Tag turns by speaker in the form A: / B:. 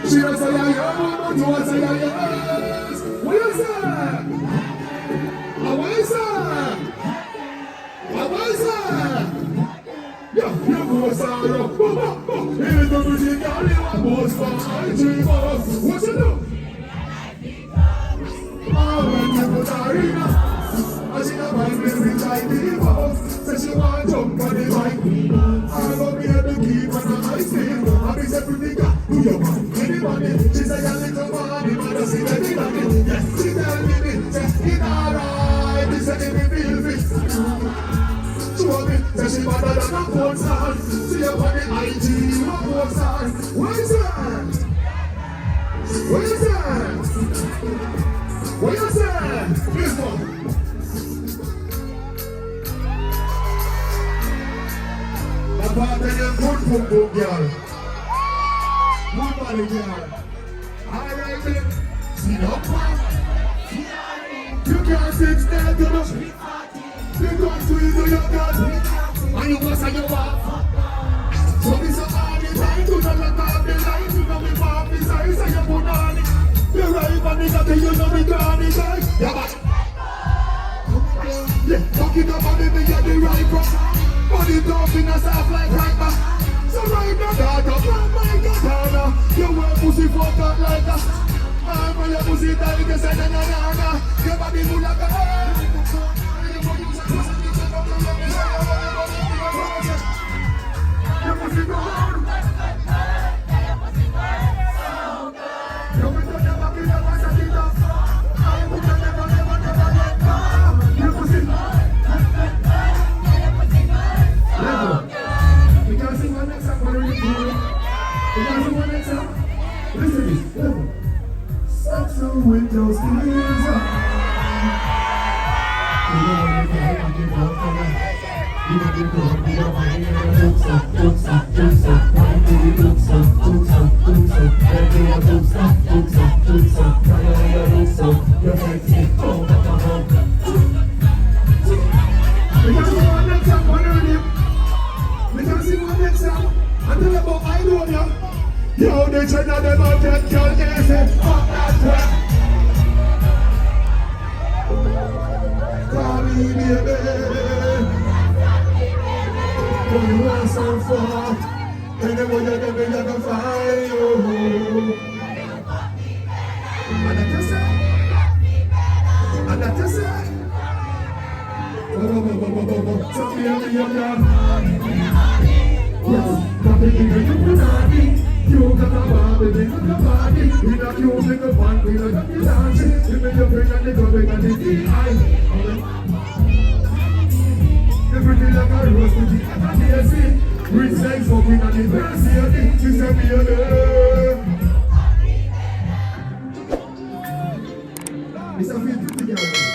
A: She don't say yes, but you want say yes. What you say? What you say? What you say? Yeah, you go sorrow. Here's the music, all you want was for what you do? Oh, when you go to arena, I see the man every time he goes. Say she want jump on the mic. I go be at the keep on the ice cream. I be say pretty girl, do your man anybody? She say a little money, man, I see the big money. Yes, she tell me say it alright. She say if you feel fit. She want me, say she better than a porn star. See her on the IG, you a porn star. What is that? What is that? What you say? This one. About the good boom boom girl. Good body girl. Alright then. See no one. You can't sit there to the. You can't squeeze to your girl. And you must have your back. So this is all the time. Do not let off the line. You know me pop the size and you put on it. You right on the guy, you know me gone it like. Yeah, but. Yeah, fuck it up and baby, you're the right bro. Body talking us off like right back. So right now, daughter, from my katana. You wear pussy fucked up like that. I'm for your pussy tight, you say na na na na. Your body full of girl. Your pussy go on. Listen to this, sexual with those skills. Until about Aidonia. Yo, they try to them out that girl, they say, fuck that crap. Call me baby. When you want some fun, and then when you're there, you can find you. And that you say? And that you say? Tell me how you got. Yes, nothing in the you you got a body, you got a body. You got you make a fun, you got a dance. You make your brain and the go big and the eye. Everything like a rose with the FDSC. Rich legs walking on the grass here. She said me a girl. It's a 50 girl.